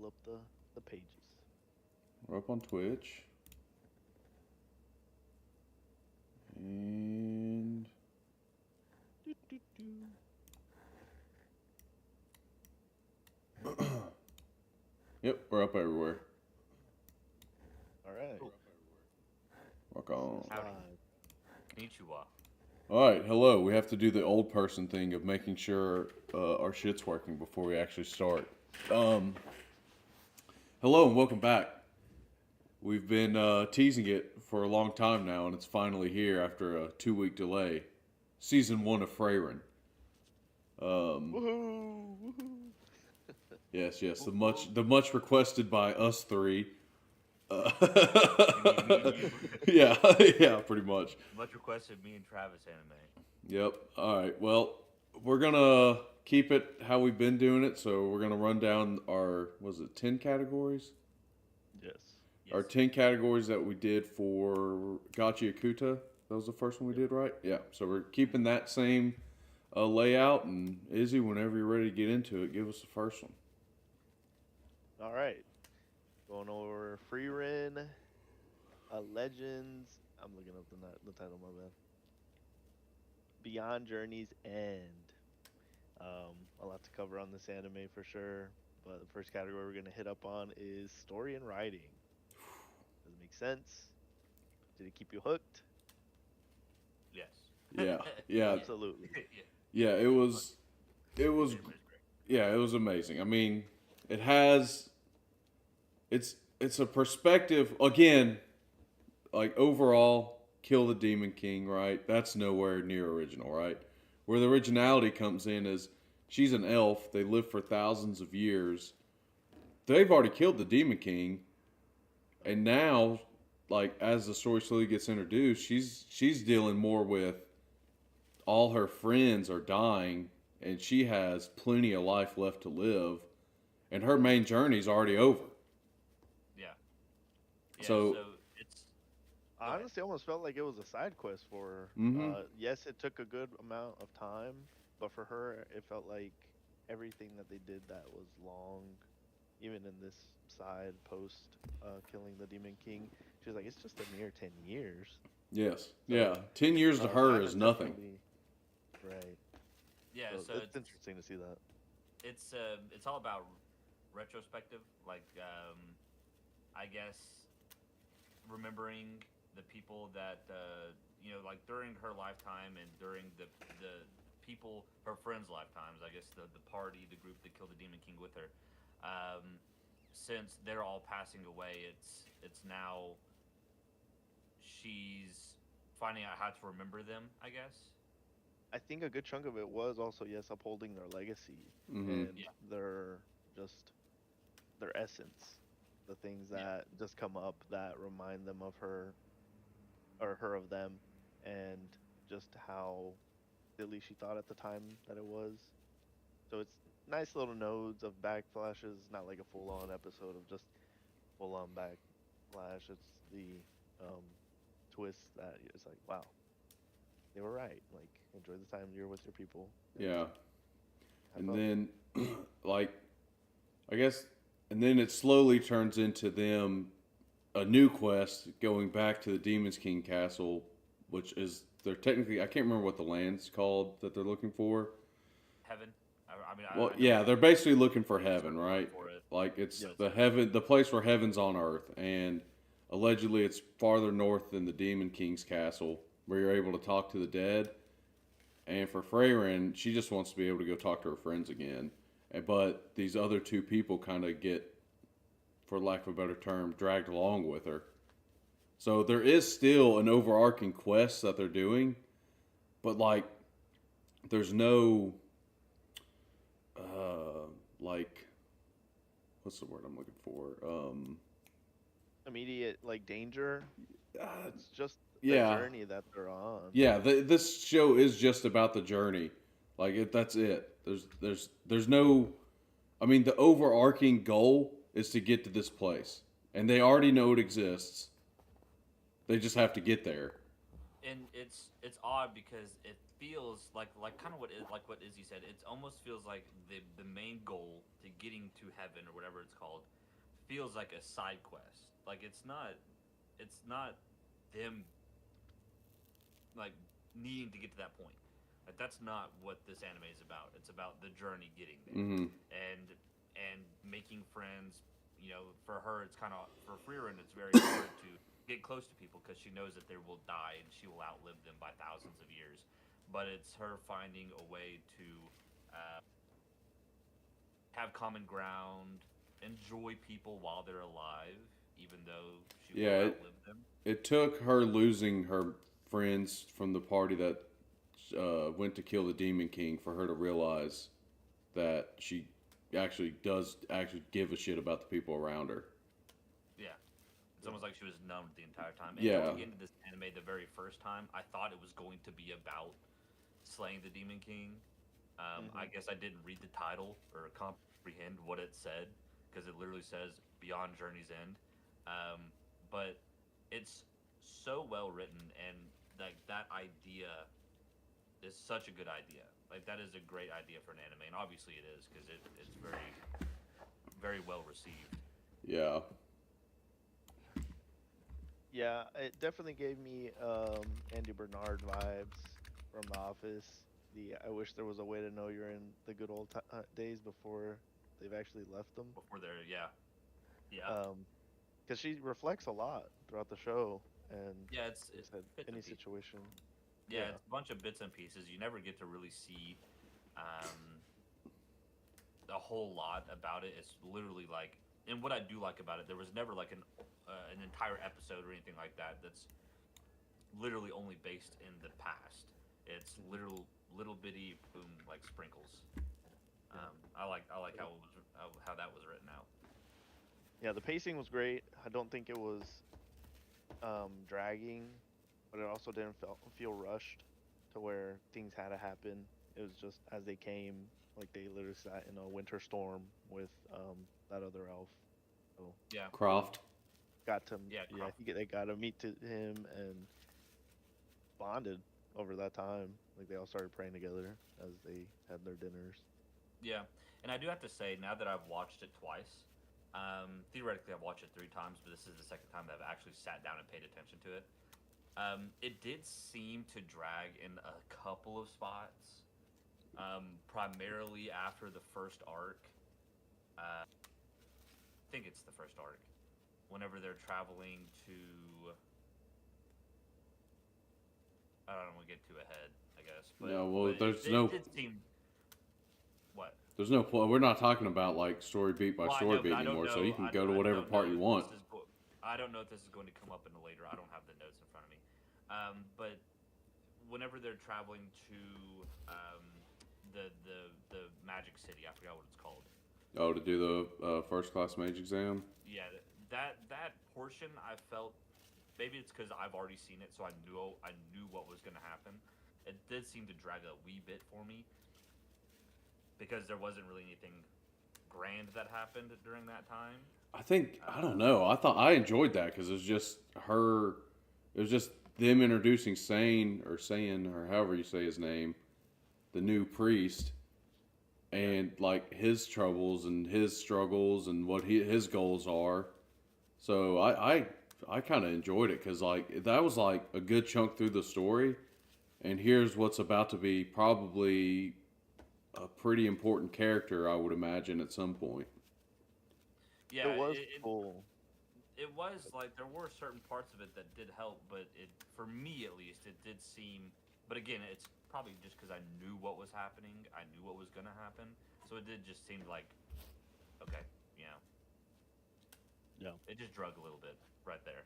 pull up the pages. We're up on Twitch. And Do, do, do. yep, we're up everywhere. All right. Cool. Rock on. Howdy. Live. Konnichiwa. All right, hello. We have to do the old person thing of making sure our shit's working before we actually start. Hello and welcome back. We've been teasing it for a long time now, and it's finally here after a 2-week delay. Season 1 of Frieren. Woohoo! Woohoo! Yes, the much requested by us three. You. Yeah, yeah, pretty much. Much requested me and Travis anime. Yep. All right. Well, we're gonna keep it how we've been doing it. So we're gonna run down our 10 categories? Yes. Our 10 categories that we did for Gachi Akuta. That was the first one we did, right? Yeah. So we're keeping that same layout. And Izzy, whenever you're ready to get into it, give us the first one. All right. Going over Frieren, Legends. I'm looking up the title, my bad. Beyond Journey's End. A lot to cover on this anime for sure. But the first category we're going to hit up on is story and writing. Does it make sense? Did it keep you hooked? Yes. Yeah. Yeah. Absolutely. Yeah. It was. It was great. Yeah. It was amazing. I mean, it has. It's a perspective again. Like overall, kill the Demon King, right? That's nowhere near original, right? Where the originality comes in is she's an elf. They live for thousands of years. They've already killed the Demon King, and now, like as the story slowly gets introduced, she's dealing more with all her friends are dying, and she has plenty of life left to live, and her main journey's already over. Yeah, So- it's I honestly almost felt like it was a side quest for her. Mhm. Yes, it took a good amount of time, but for her, it felt like everything that they did that was long, even in this side post killing the Demon King, she was like, it's just a mere 10 years. Yes. Yeah. 10 years to her That is nothing. definitely- Right. yeah. So it's interesting to see that. it's all about retrospective, like I guess remembering the people that like during her lifetime and during the people her friends' lifetimes. I guess the party, the group that killed the Demon King with her. Since they're all passing away, it's now she's finding out how to remember them. I guess. I think a good chunk of it was also, yes, upholding their legacy Mhm. and their essence, the things that just come up that remind them of her or her of them, and just how silly she thought at the time that it was. So it's nice little nodes of backflashes, not like a full-on episode of just full-on backflash. It's the um, twist that it's like, wow, they were right. Like, enjoy the time you're with your people. Yeah. Have And fun. then, like, I guess, and then it slowly turns into them a new quest going back to the Demon's King Castle, which is they're technically I can't remember what the land's called that they're looking for. Heaven. I mean, Well, I know yeah, they're basically looking for it's a heaven, word right? for it. Like it's Yes. the place where heaven's on earth, and allegedly it's farther north than the Demon King's castle, where you're able to talk to the dead. And for Frieren, she just wants to be able to go talk to her friends again. But these other two people kind of get, for lack of a better term, dragged along with her. So there is still an overarching quest that they're doing, but like, there's no, like, what's the word I'm looking for? Immediate like danger. Uh, It's just yeah. the journey that they're on. Yeah, this show is just about the journey. Like that's it. There's no. I mean, the overarching goal is to get to this place, and they already know it exists. They just have to get there. and it's odd because it feels like kind of like what Izzy said. It almost feels like the main goal to getting to heaven or whatever it's called feels like a side quest. Like it's not them like needing to get to that point. Like that's not what this anime is about. It's about the journey getting there, Mm-hmm. and making friends. You know, for her, it's kind of for Frieren, it's very hard to get close to people because she knows that they will die and she will outlive them by thousands of years. But it's her finding a way to uh, have common ground, enjoy people while they're alive, even though she will Yeah, outlive them. it took her losing her friends from the party that went to kill the Demon King for her to realize that she actually does actually give a shit about the people around her. Yeah, it's almost like she was numbed the entire time. And Yeah, going into this anime the very first time, I thought it was going to be about slaying the Demon King. I Hmm. guess I didn't read the title or comprehend what it said because it literally says Beyond Journey's End. Um, but it's so well written and like that idea is such a good idea. Like that is a great idea for an anime, and obviously it is because it's very well received. yeah, Yeah, it definitely gave me Andy Bernard vibes from The Office. The I wish there was a way to know you're in the good old days before they've actually left them. Before they're yeah yeah Because she reflects a lot throughout the show, and yeah like I it's said, bits any and pieces. situation. Yeah, Yeah. it's a bunch of bits and pieces. You never get to really see um, a whole lot about it. It's literally like, and what I do like about it, there was never like an entire episode or anything like that. That's literally only based in the past. It's little bitty boom like sprinkles. Yeah. I like But, how that was written out. yeah, the pacing was great. I don't think it was dragging, but it also didn't feel rushed to where things had to happen. It was just as they came, like they literally sat in a winter storm with that other elf. So Yeah, they Croft. got to, yeah, yeah, Croft. they got to meet to him and bonded over that time. Like they all started praying together as they had their dinners. Yeah, and I do have to say now that I've watched it twice. Theoretically, I've watched it three times, but this is the second time that I've actually sat down and paid attention to it. It did seem to drag in a couple of spots, primarily after the first arc. I think it's the first arc. Whenever they're traveling to, I don't want to get too ahead, I guess, No, well, but it did seem what. there's no point. We're not talking about like story beat by Well, I story know, but beat I don't anymore. So you know. can go to I whatever don't know part you if want. I don't know if this is going to come up in the later. I don't have the notes in front of me. But whenever they're traveling to um, the Magic City, I forgot what it's called. Oh, to do the first class mage exam. Yeah, that portion I felt maybe it's because I've already seen it, so I knew what was going to happen. It did seem to drag a wee bit for me because there wasn't really anything grand that happened during that time. I don't know. I thought I enjoyed that because it was just her. It was just them introducing Sane or however you say his name, the new priest, Yeah. and like his troubles and his struggles and what his goals are. So I kind of enjoyed it because like that was like a good chunk through the story, and here's what's about to be probably a pretty important character, I would imagine, at some point. It Yeah, was cool. it was like there were certain parts of it that did help, but it for me at least it did seem. But again, it's probably just because I knew what was happening. I knew what was gonna happen, so it did just seem like okay, you know, Yeah. it just drug a little bit right there.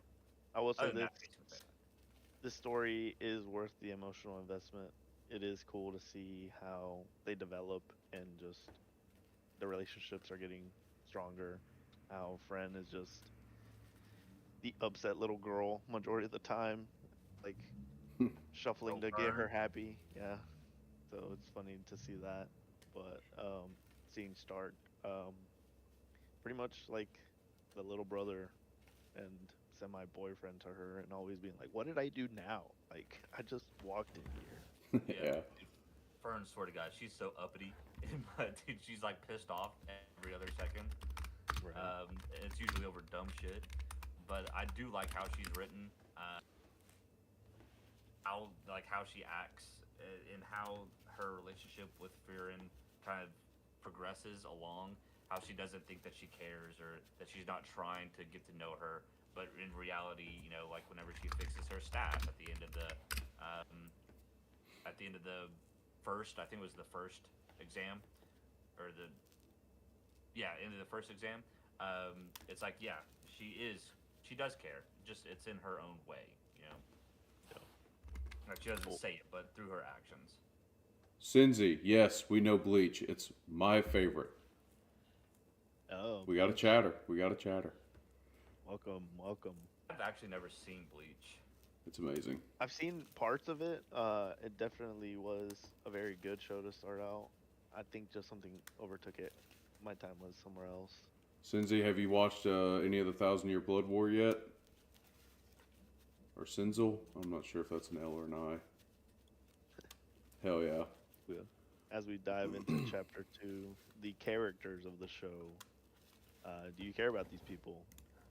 I will say Other than this that, pacing was fantastic. this story is worth the emotional investment. It is cool to see how they develop and just the relationships are getting stronger. How Fren is just the upset little girl majority of the time, like shuffling Little to get her burn. happy. Yeah, so it's funny to see that. But seeing Stark, pretty much like the little brother and semi-boyfriend to her and always being like, "What did I do now? Like, I just walked in here." Yeah. Yeah. Dude, Fern, swear to God, she's so uppity, but dude, she's like pissed off every other second. Right. It's usually over dumb shit, but I do like how she's written, how she acts, and how her relationship with Frieren kind of progresses along. How she doesn't think that she cares or that she's not trying to get to know her, but in reality, like whenever she fixes her staff um, at the end of the first, I think it was the first exam, or the end of the first exam. It's like, yeah, she does care. Just it's in her own way, you know. Yeah. Like she doesn't Cool. say it, but through her actions. Cinzy, yes, we know Bleach. It's my favorite. Oh, We got a Bleach. chatter. We got a chatter. Welcome, welcome. I've actually never seen Bleach. It's amazing. I've seen parts of it. It definitely was a very good show to start out. I think just something overtook it. My time was somewhere else. Cinzy, have you watched any of the Thousand Year Blood War yet? Or Sinzel? I'm not sure if that's an L or an I. Hell yeah. Yeah. As we dive into chapter 2, the characters of the show. Do you care about these people?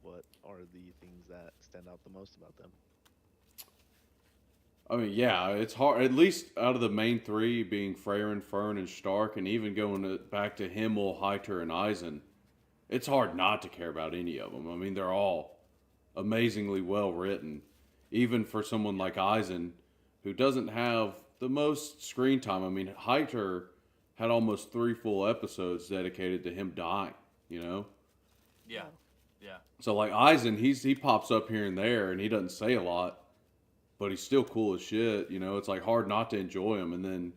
What are the things that stand out the most about them? I mean, yeah, it's hard. At least out of the main three, being Frieren, Fern, and Stark, and even going back to Himmel, Heiter, and Eisen, it's hard not to care about any of them. I mean, they're all amazingly well written. Even for someone like Eisen, who doesn't have the most screen time. I mean, Heiter had almost 3 full episodes dedicated to him dying, you know? Yeah, Oh, yeah, So, like, Eisen, he pops up here and there, and he doesn't say a lot, but he's still cool as shit. You know, it's like hard not to enjoy him. And then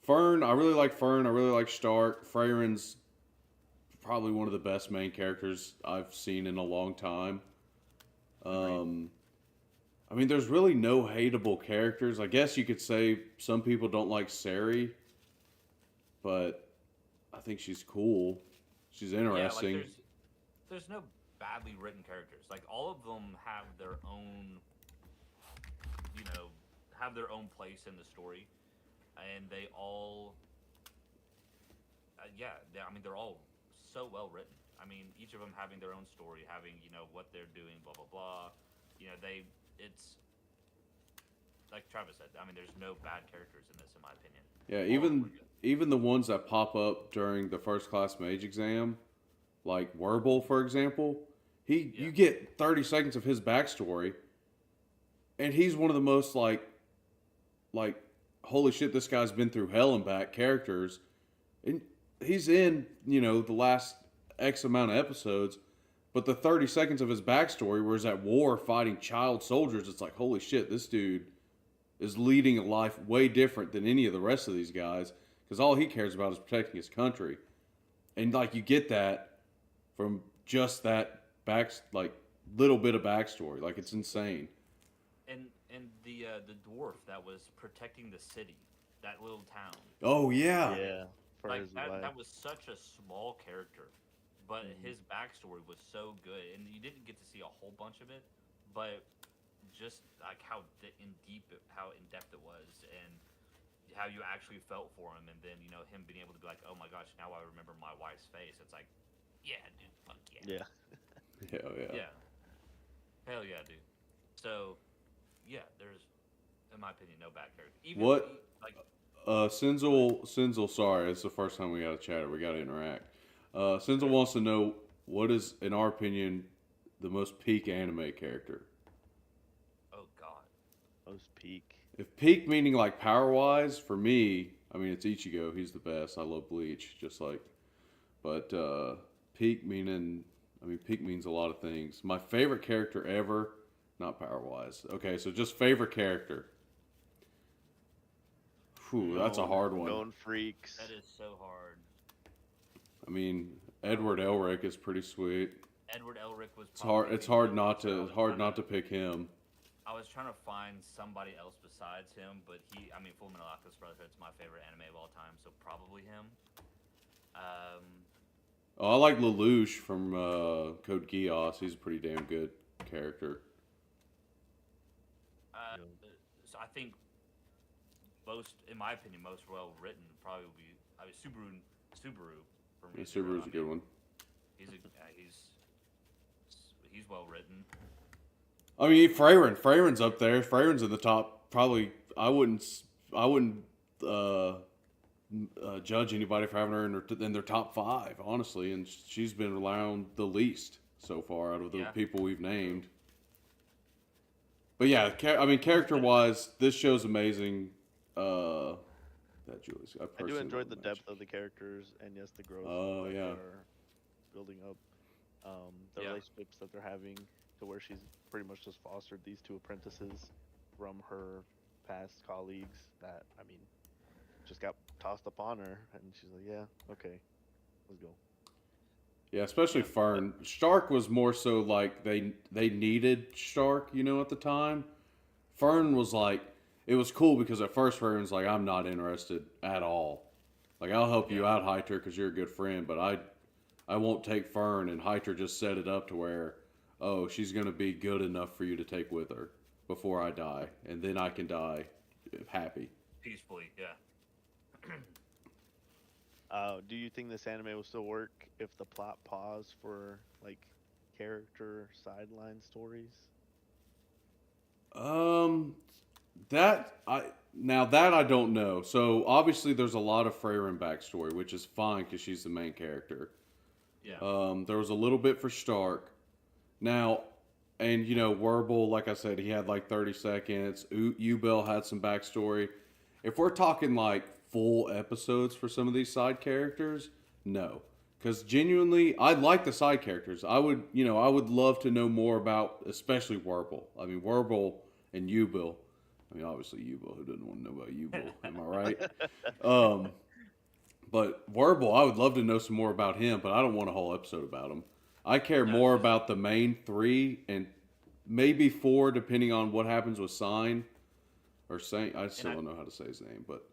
Fern, I really like Fern. I really like Stark. Freyren's probably one of the best main characters I've seen in a long time. agreed. I mean, there's really no hateable characters. I guess you could say some people don't like Sari, but I think she's cool. She's yeah. Like interesting. there's no badly written characters. Like all of them have their own, have their own place in the story, and they all, I mean, they're all so well written. I mean, each of them having their own story, having what they're doing, blah blah blah. It's like Travis said. I mean, there's no bad characters in this, in my opinion. Yeah, All of them even are good. even the ones that pop up during the first class mage exam, like Werble, for example, Yeah, you get 30 seconds of his backstory, and he's one of the most like holy shit, this guy's been through hell and back characters, and he's in the last X amount of episodes, but the 30 seconds of his backstory where he's at war fighting child soldiers, it's like holy shit, this dude is leading a life way different than any of the rest of these guys because all he cares about is protecting his country. And like you get that from just that like little bit of backstory. Like it's insane. and the dwarf that was protecting the city, that little town. Oh yeah. Yeah, for Like his that life. that was such a small character, but Mhm. his backstory was so good, and you didn't get to see a whole bunch of it, but just like how in depth it was, and how you actually felt for him, and then him being able to be like, oh my gosh, now I remember my wife's face. It's like, yeah, dude, fuck yeah, Yeah. Hell yeah. yeah, hell yeah, dude. So yeah, there's, in my opinion, no bad character. Even What like Sinzel, sorry, it's the first time we got to chat. We got to interact. Sinzel okay. wants to know what is, in our opinion, the most peak anime character. Oh god, Most peak. If peak meaning like power wise, for me, I mean it's Ichigo. He's the best. I love Bleach, just like. But peak meaning, I mean peak means a lot of things. My favorite character ever, not power wise. Okay, so just favorite character. Whew, that's a hard one. Known freaks. that is so hard. I mean Edward Elric is pretty sweet. Edward Elric was It's hard. probably It's the hard only not person I to was hard trying not to pick him. I was trying to find somebody else besides him, but I mean, Full Metal Alchemist Brotherhood's my favorite anime of all time, so probably him. Um, Oh, I like Lelouch from Code Geass. He's pretty damn good. character. Uh, Yeah. so I think most, in my opinion, most well written probably would be. I mean, Subaru from Yeah, ReZero. Subaru's I a mean, good one. he's well written. I mean, Frieren's up there. Frieren's in the top. Probably, I wouldn't uh, judge anybody for having her in their top five, honestly. And she's been around the least so far out of the Yeah, people we've true. named. But yeah, I mean, character wise, this show's amazing. Uh, that Julius, I I do personally enjoy love the the magic. depth of the characters and yes, the growth Oh that they yeah, are building up. The Yeah, relationships that they're having to where she's pretty much just fostered these two apprentices from her past colleagues that I mean just got tossed upon her and she's like, yeah, okay, let's go. yeah. Especially yeah, but Fern. Stark was more so like they needed Stark, at the time. Fern was like, it was cool because at first Fern's like, I'm not interested at all. Like, I'll help yeah, you out, Hyter, because you're a good friend, but I won't take Fern. And Hyter just set it up to where, oh, she's going to be good enough for you to take with her before I die. And then I can die happy. peacefully. Yeah. Do you think this anime will still work if the plot paused for like character sideline stories? Um, that I now that I don't know. So obviously there's a lot of Freyren backstory, which is fine because she's the main character. Yeah. There was a little bit for Stark. Now, and Werble, like I said, he had like 30 seconds. Ubel had some backstory. If we're talking like full episodes for some of these side characters, no. Because genuinely, I like the side characters. I would love to know more about, especially Werble. I mean, Werble and Ubel. I mean, obviously Ubel. Who doesn't want to know about Ubel? Am I right? Um, but Werble, I would love to know some more about him, but I don't want a whole episode about him. I care No, more just about the main three and maybe four, depending on what happens with Sign or Saint. I and still don't know how to say his name, but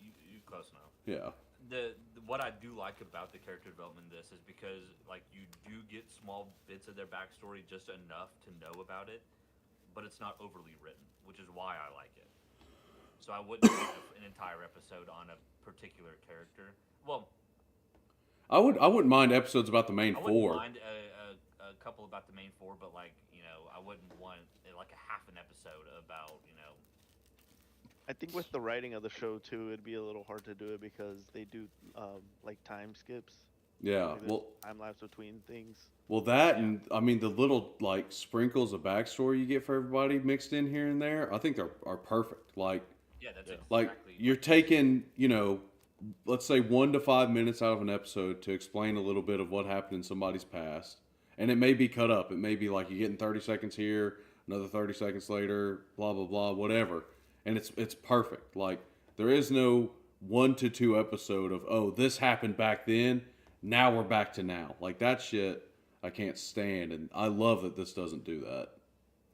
you close enough. yeah, The what I do like about the character development in this is because like you do get small bits of their backstory, just enough to know about it, but it's not overly written, which is why I like it. So I wouldn't give an entire episode on a particular character. Well, I wouldn't mind episodes about the main I wouldn't four. mind a couple about the main four, but like I wouldn't want like a half an episode about I think with the writing of the show too, it'd be a little hard to do it because they do like time skips. Yeah, Like there's well, time lapse between things. that yeah, and I mean the little like sprinkles of backstory you get for everybody mixed in here and there. I think are perfect. yeah. That's Yeah. Like exactly you're taking let's say 1 to 5 minutes out of an episode to explain a little bit of what happened in somebody's past, and it may be cut up. It may be like you're getting 30 seconds here, another 30 seconds later, blah blah blah, whatever, and it's perfect. Like there is no 1 to 2 episode of, oh, this happened back then, now we're back to now. Like that shit I can't stand, and I love that this doesn't do that.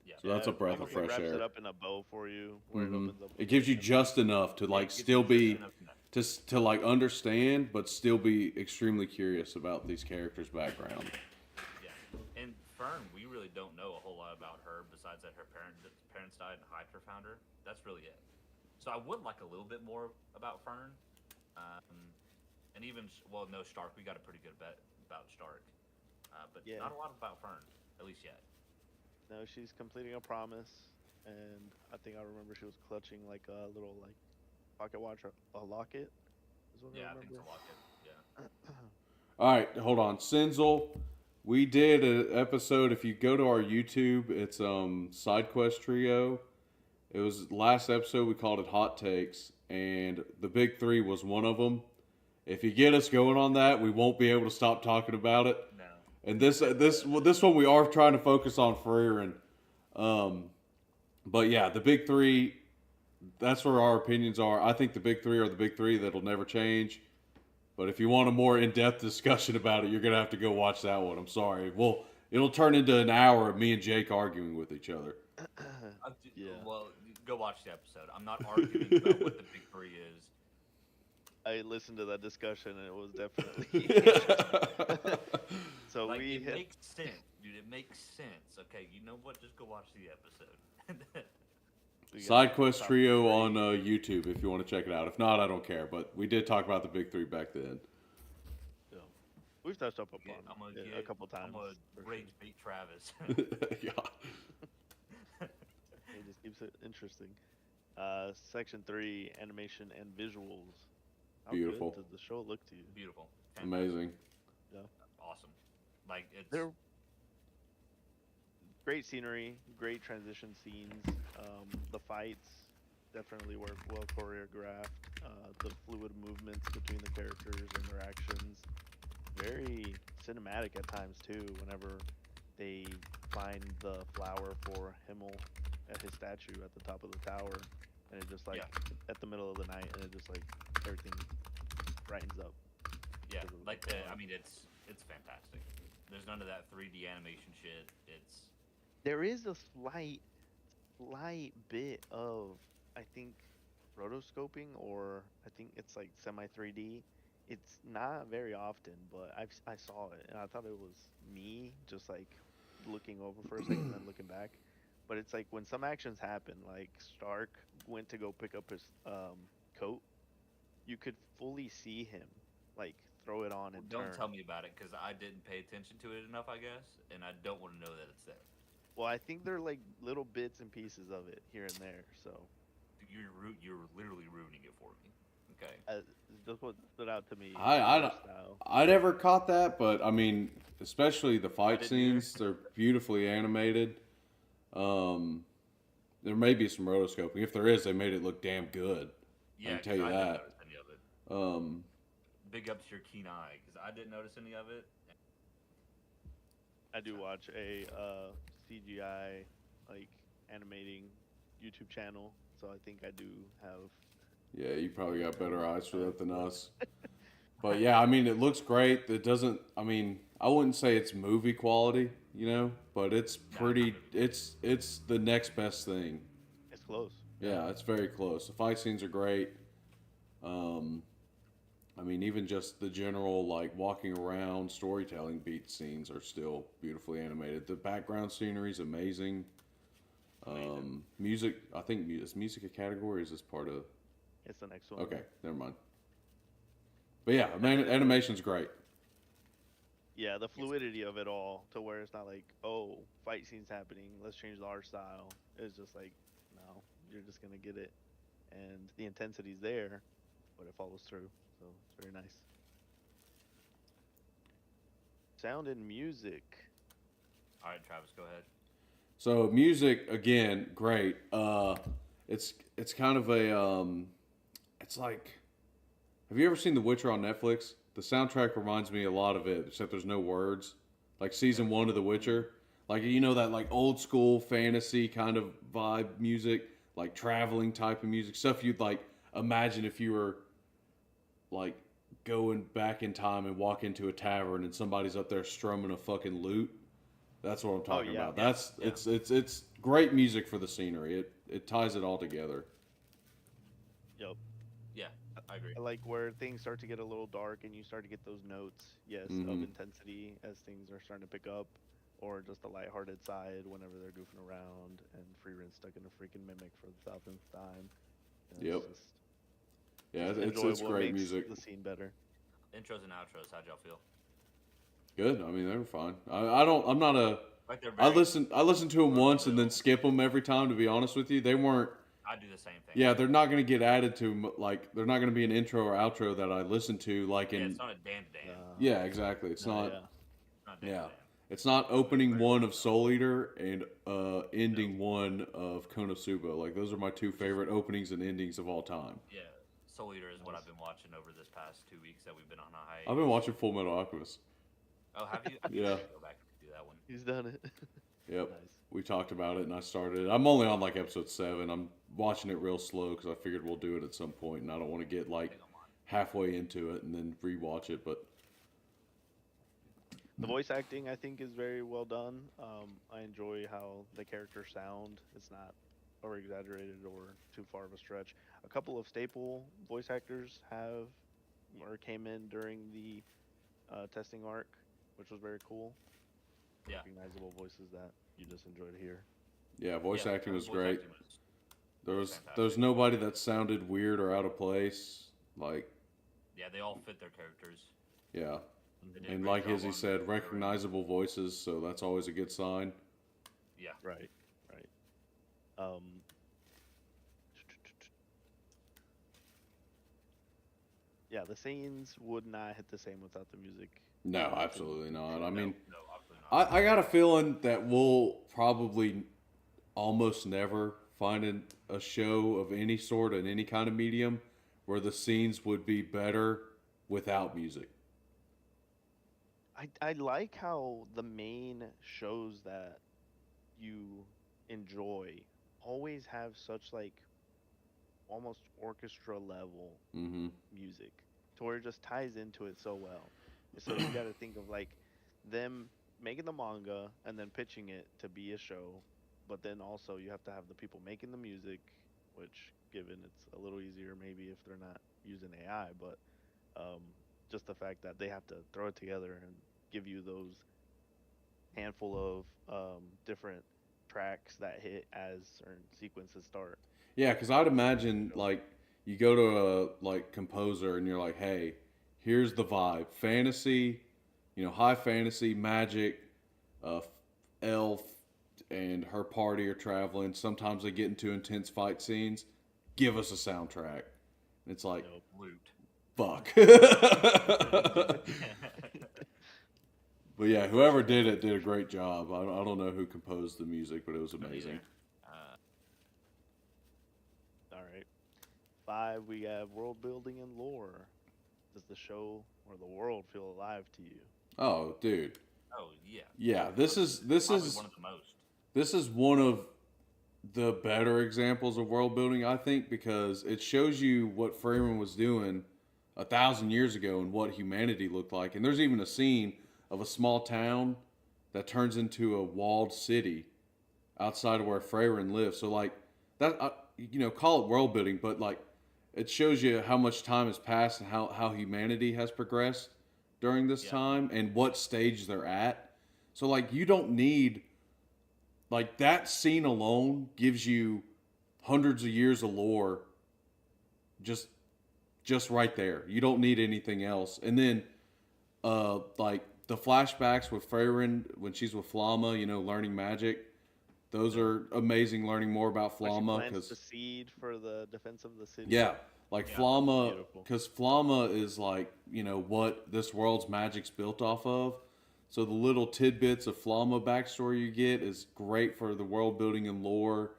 yeah. So that's a Yeah, breath of almost like fresh wraps it air. up in a bow for you, where it hmm opens up It with gives like you just enough to Yeah, like it gives you still just be enough to know. to like understand, but still be extremely curious about these characters' background. Yeah, and Fern, we really don't know a whole lot about her besides that her parents died and Hydra found her. That's really it. So I would like a little bit more about Fern, um, and even well, no Stark. We got a pretty good bet about Stark, but yeah. not a lot about Fern, at least yet. No, she's completing a promise, and I think I remember she was clutching like a little like pocket watch or a locket. Is what Yeah, I I think it's remember. a lot good. Yeah. All right, hold on, Sinzel. We did an episode. If you go to our YouTube, it's Side Quest Trio. It was last episode. We called it Hot Takes, and the big three was one of them. If you get us going on that, we won't be able to stop talking about it. No. And this one we are trying to focus on Frieren. Um, but yeah, the big three. That's where our opinions are. I think the big three are the big three that'll never change. But if you want a more in-depth discussion about it, you're gonna have to go watch that one. I'm sorry. Well, it'll turn into an hour of me and Jake arguing with each other. Yeah, Well, go watch the episode. I'm not arguing about what the big three is. I listened to that discussion and it was definitely. So Like we it hit. makes sense. Dude, it makes sense. Okay, you know what? Just go watch the episode. We got Side Quest top Trio on three. YouTube if you want to check it out. If not, I don't care. But we did talk about the big three back then. You know, we've touched up upon I'm gonna it a couple I'm times gonna for sure. rage bait Travis. Yeah, It just keeps it interesting. Section three, animation and visuals. How good beautiful, does the show look to you? Beautiful, fantastic, amazing. Yeah, awesome. Like it's they're great scenery, great transition scenes. The fights definitely were well choreographed. The fluid movements between the characters and their actions, very cinematic at times too. Whenever they find the flower for Himmel at his statue at the top of the tower, and it just like yeah, at the middle of the night, and it just like everything brightens up yeah. because of Like the the flower. I mean, it's fantastic. There's none of that 3D animation shit. It's There is a slight bit of, I think, rotoscoping, or I think it's like semi 3D. It's not very often, but I saw it and I thought it was me just like looking over for a second and then looking back. But it's like when some actions happen, like Stark went to go pick up his coat, you could fully see him like throw it on and don't turn. tell me about it because I didn't pay attention to it enough, I guess, and I don't want to know that it's there. Well, I think they're like little bits and pieces of it here and there. So You're literally ruining it for me. Okay. just what stood out to me I, in the I, art style. I never caught that, but I mean, especially the I fight didn't either. scenes, they're beautifully animated. Um, there may be some rotoscoping. If there is, they made it look damn good. I Yeah, can tell because you I didn't that. notice any of it. Um, Big up to your keen eye because I didn't notice any of it. I do watch a CGI like animating YouTube channel, so I think I do have yeah, you probably got better eyes for that than for it. us. But yeah, I mean, it looks great. It doesn't. I mean, I wouldn't say it's movie quality, but it's Nah, it's not pretty. movie. It's the next best thing. It's close. Yeah. Yeah, it's very close. The fight scenes are great. Um, I mean, even just the general like walking around storytelling beat scenes are still beautifully animated. The background scenery is amazing. Amazing. Music, I think is music a category? Or is this part of? It's the next one. Okay, never mind. But yeah, I man, do enjoy. animation's great. Yeah, the Yes. fluidity of it all, to where it's not like, oh, fight scenes happening, let's change the art style. It's just like, no, you're just gonna get it, and the intensity's there, but it follows through. So it's very nice. Sound and music. All right, Travis, go ahead. So music again, great. It's kind of a it's like, have you ever seen The Witcher on Netflix? The soundtrack reminds me a lot of it, except there's no words. Like season Never one seen of The it. Witcher, like that like old school fantasy kind of vibe music, like traveling type of music, stuff you'd like imagine if you were like going back in time and walk into a tavern and somebody's up there strumming a fucking lute. That's what I'm Oh talking yeah, about. Yeah, That's yeah, it's great music for the scenery. It ties it all together. yep. yeah. I agree. I like where things start to get a little dark and you start to get those notes, yes, of Hmm. intensity as things are starting to pick up, or just the lighthearted side whenever they're goofing around and Frieren stuck in a freaking mimic for the thousandth time. Yep. It's Yeah, just it's enjoyable. It great makes music. the scene better. Intros and outros. How'd y'all feel? Good. I mean, they were fine. I don't. I'm not a. Like they're I very listen. I listen to them run of once the and then mill. skip them every time. To be honest with you, they weren't. I do the same thing. Yeah, they're not going to get added to like. They're not going to be an intro or outro that I listen to like Yeah, in. it's not a Dan to Dan. Yeah, exactly. It's No, not. yeah. It's not Dan Yeah. to Dan. It's not opening Very one well of done. Soul Eater and ending one of Konosuba. Like those are my two Which is favorite openings and endings of all time. yeah. Soul Eater is what Nice. I've been watching over this past 2 weeks that we've been on a I've been hiatus. watching Full Metal Alchemist. Oh, have you? I think Yeah. I should go back and do that one. He's done it. Yep. Nice. We talked about it and I started it. I'm only on like episode 7. I'm watching it real slow because I figured we'll do it at some point and I don't want to get I like think I'm on. halfway into it and then rewatch it. But The voice acting, I think, is very well done. I enjoy how the characters sound. It's not over exaggerated or too far of a stretch. A couple of staple voice actors have or came in during the testing arc, which was very cool. Yeah. recognizable voices that you just enjoyed here. Yeah, voice Yeah. acting Her was voice great. acting There was was fantastic. nobody that sounded weird or out of place. Like, Yeah, they all fit their characters. yeah. They did a And great like job Izzy on said, portraying them. recognizable voices, so that's always a good sign. Yeah. Right, right. Um, yeah, the scenes would not hit the same without the music. No, To me, absolutely not. I No, mean, no, absolutely not. I got a feeling that we'll probably almost never find a show of any sort in any kind of medium where the scenes would be better without music. I like how the main shows that you enjoy always have such like almost orchestra level Mm-hmm. music to where it just ties into it so well. And so you got to think of like them making the manga and then pitching it to be a show, but then also you have to have the people making the music, which given it's a little easier maybe if they're not using AI, but um, just the fact that they have to throw it together and give you those handful of different tracks that hit as certain sequences start. Yeah, because I'd Makes it imagine show. like you go to a like composer and you're like, hey, here's the vibe: fantasy, high fantasy, magic, uh, elf, and her party are traveling. Sometimes they get into intense fight scenes. Give us a soundtrack. And it's like, Nope. Loot. fuck. Yeah. But yeah, whoever did it did a great job. I don't know who composed the music, but it was Me amazing. neither. All right. Five, we have world building and lore. Does the show or the world feel alive to you? Oh, dude. Oh yeah. Yeah, For probably one of the most. this is one of the better examples of world building, I think, because it shows you what Frieren was doing 1,000 years ago and what humanity looked like. And there's even a scene of a small town that turns into a walled city outside of where Frieren lives. So like that, call it world building, but like it shows you how much time has passed and how humanity has progressed during this Yeah. time and what stage they're at. So like you don't need like that scene alone gives you hundreds of years of lore just just right there. You don't need anything else. And then like the flashbacks with Frieren when she's with Flama, learning magic. Those Yeah. are amazing learning more about When she Flama plants the because seed for the defense of the city. yeah, like Yeah. Flama Beautiful. because Flama is like, what this world's magic's built off of. So the little tidbits of Flama backstory you get is great for the world building and lore.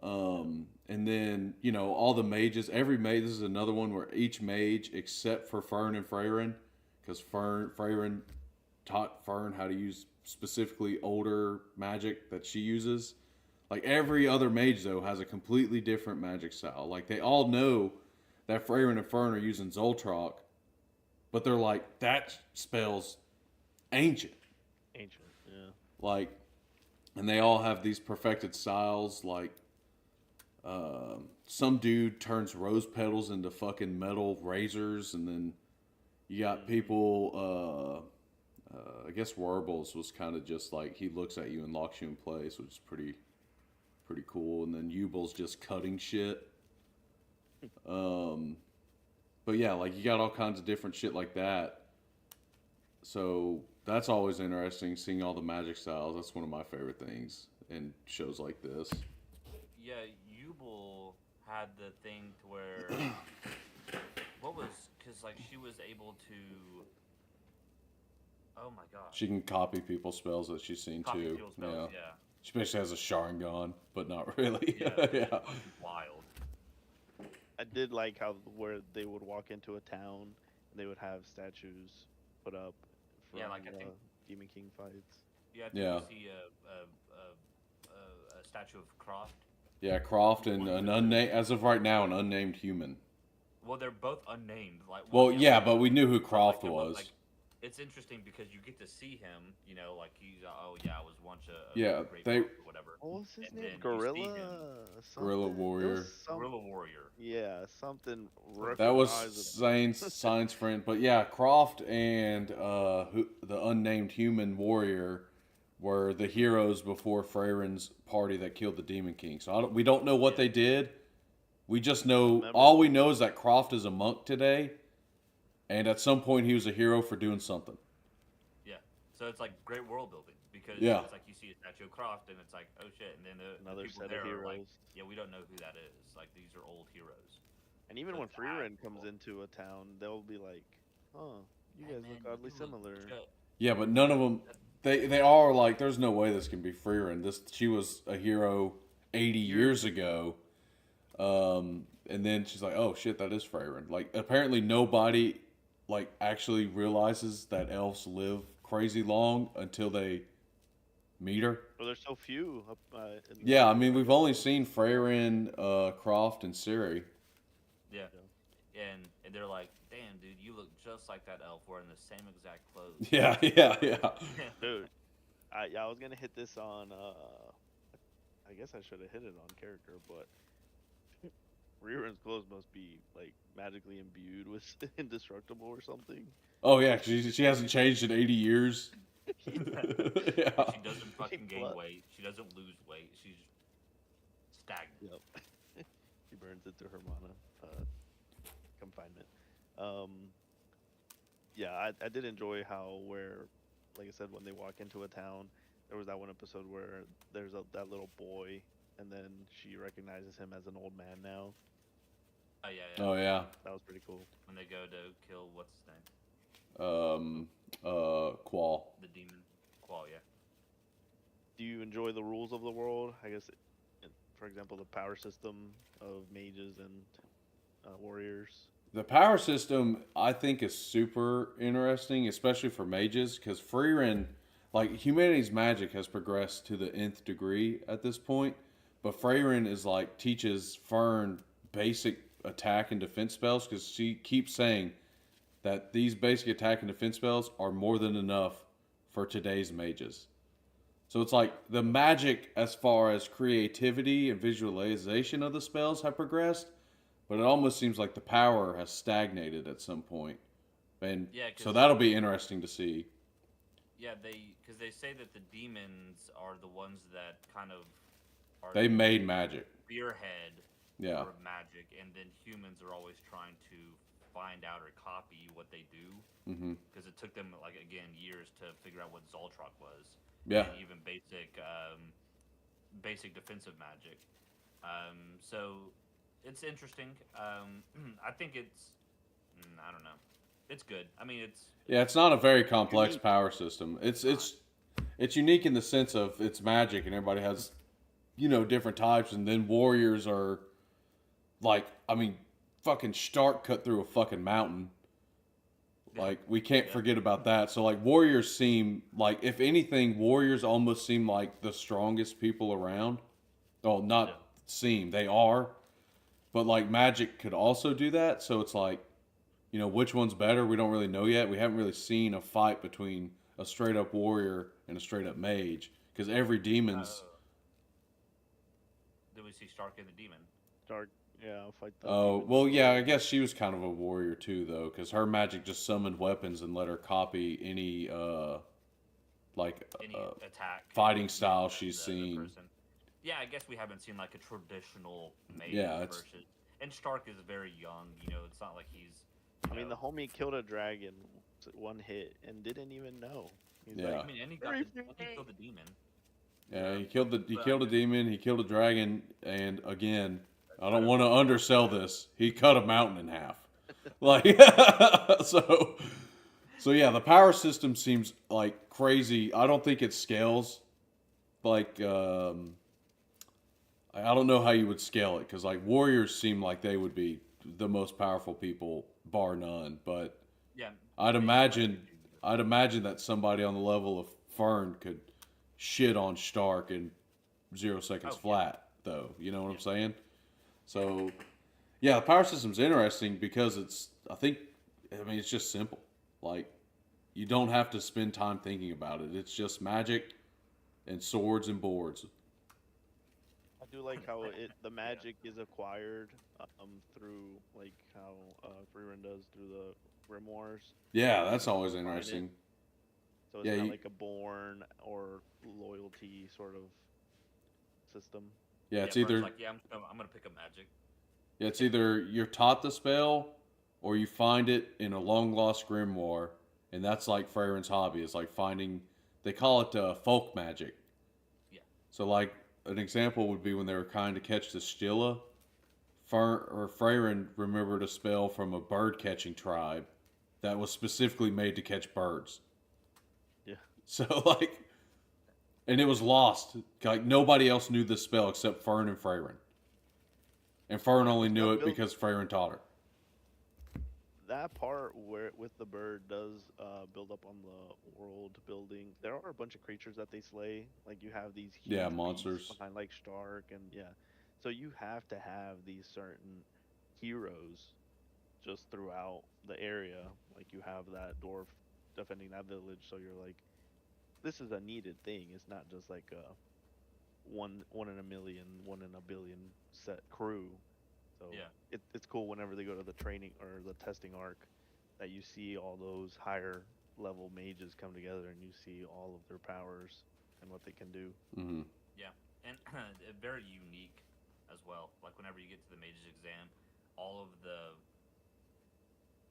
And then, all the mages, every mage, this is another one where each mage, except for Fern and Frieren, because Frieren taught Fern how to use specifically older magic that she uses. Like every other mage, though, has a completely different magic style. Like they all know that Frieren and Fern are using Zoltrak, but they're like, that spell's ancient. Ancient. Yeah. Like, and they all have these perfected styles. Like, some dude turns rose petals into fucking metal razors, and then you got Hmm. people. I guess Warbles was kind of just like he looks at you and locks you in place, which is pretty cool. And then Ubel's just cutting shit. Um, but yeah, like you got all kinds of different shit like that. So that's always interesting seeing all the magic styles. That's one of my favorite things in shows like this. Yeah, Yubel had the thing to where what was because like she was able to. Oh my gosh. She can copy people's spells that she's seen Copy too. people's spells. Yeah. Yeah. She basically has a Sharingan, but not really. Yeah. Yeah. Which is wild. I did like how where they would walk into a town and they would have statues put up from Yeah, like I think. Demon King fights. Yeah, I think Yeah. we see a statue of Croft. Yeah, Croft and an unnamed, as of right now, an unnamed human. Well, they're both unnamed. Like, Well, yeah, yeah, but we knew who but, Croft yeah, but, was. like, it's interesting because you get to see him. You know, like he's oh yeah, I was once a Yeah, great they- monk or whatever. What was his And name? then you see Gorilla. him. Guerrilla Something? There Warrior. was some- Gorilla Warrior. Yeah, something. That was recognizable. science friend, but yeah, Croft and the unnamed human warrior were the heroes before Freyren's party that killed the Demon King. So we don't know what Yeah. they did. We just It was know all we memorable. know is that Croft is a monk today, and at some point he was a hero for doing something. Yeah. So it's like great world building because Yeah. it's like you see a statue of Croft and it's like, oh shit, and then the Another people set of there are like, heroes. yeah, we don't know who that is. Like these are old heroes. And even So when that's Frieren comes cool. into a town, they'll be like, "Huh, you Hey guys look man, oddly you look similar." just Yeah, but none of them. They are like, there's no way this can be Frieren. She was a hero 80 years ago. And then she's like, oh shit, that is Frieren. Like apparently nobody like actually realizes that elves live crazy long until they meet her. Well, there's so few up in the Yeah, I world. mean I we've guess. only seen Frieren, Croft, and Ciri. yeah. Yeah. And they're like, damn, dude, you look just like that elf wearing the same exact clothes. Yeah, yeah, yeah. Dude, I was gonna hit this on. I guess I should have hit it on character, but Reren's clothes must be like magically imbued with indestructible or something. Oh yeah, she hasn't changed in 80 years. And Yeah. she doesn't She fucking gain glut- weight. She doesn't lose weight. She's stagnant. Yep. She burns it through her mana confinement. Um, yeah, I did enjoy how where, like I said, when they walk into a town, there was that one episode where there's that little boy, and then she recognizes him as an old man now. Oh yeah, yeah. Oh yeah. That was pretty cool. When they go to kill what's his name, Qual. the demon Qual. Yeah. Do you enjoy the rules of the world? I guess, for example, the power system of mages and warriors. The power system I think is super interesting, especially for mages, because Frieren, like humanity's magic has progressed to the nth degree at this point, but Frieren is like teaches Fern basic attack and defense spells because she keeps saying that these basic attack and defense spells are more than enough for today's mages. So it's like the magic as far as creativity and visualization of the spells have progressed, but it almost seems like the power has stagnated at some point. And Yeah, so because that'll be interesting to see. yeah, because they say that the demons are the ones that kind of are They the made magic. spearhead Yeah. for magic, and then humans are always trying to find out or copy what they do Hmm. because it took them like again years to figure out what Zoltrak was. Yeah. And even basic defensive magic. So it's interesting. I think it's I don't know. It's good. I mean, Yeah, it's not a very complex Unique. power system. It's unique in the sense of it's magic and everybody has different types and then warriors are like I mean fucking Stark cut through a fucking mountain. Like we can't Yeah. forget about that. So like warriors seem like if anything warriors almost seem like the strongest people around. Oh, not Yeah. seem, they are. But like magic could also do that. So it's like which one's better? We don't really know yet. We haven't really seen a fight between a straight up warrior and a straight up mage because every demon's. Did we see Stark and the demon? Dark, yeah, I'll fight the. Oh demons. well, yeah. I guess she was kind of a warrior too, though, because her magic just summoned weapons and let her copy any like Any attack fighting style of she's the seen. person. Yeah, I guess we haven't seen like a traditional mage Yeah, it's- versus. And Stark is very young. It's not like he's. I mean, the homie killed a dragon, one hit, and didn't even know. He's Yeah. I mean, and he got he killed the demon. Yeah, he killed a But- demon. He killed a dragon, and again, I don't want to undersell this. He cut a mountain in half. Like so yeah, the power system seems like crazy. I don't think it scales. Like I don't know how you would scale it because like warriors seem like they would be the most powerful people, bar none. But Yeah. I'd imagine that somebody on the level of Fern could shit on Stark in 0 seconds Oh, yeah. flat, though. You know what I'm Yeah. saying? So, yeah, the power system's interesting because I mean, it's just simple. Like, you don't have to spend time thinking about it. It's just magic and swords and boards. I do like how the magic is acquired through like how Frieren does through the grimoires. Yeah, that's always Find it. interesting. So it's Yeah, not like a born or loyalty sort of system. yeah. Yeah, It's Fern's either like, yeah, I'm gonna pick up magic. you're taught the spell, or you find it in a long lost grimoire, and that's like Freyren's hobby. Is like finding. They call it folk magic. Yeah. So like an example would be when they were trying to catch the Stilla. Frieren remembered a spell from a bird catching tribe that was specifically made to catch birds. Yeah. So like, and it was lost. Like nobody else knew this spell except Fern and Frieren, and Fern only Which knew that it build because Frieren taught her. that part where with the bird does build up on the world building. There are a bunch of creatures that they slay. Like you have these Yeah, huge beasts monsters. behind like Stark and yeah. So you have to have these certain heroes just throughout the area. Like you have that dwarf defending that village, so you're like, this is a needed thing. It's not just like a one in a million, one in a billion set crew. So Yeah. it's cool whenever they go to the training or the testing arc that you see all those higher level mages come together and you see all of their powers and what they can do. Hmm. Yeah, and very unique as well. Like whenever you get to the mage's exam, all of the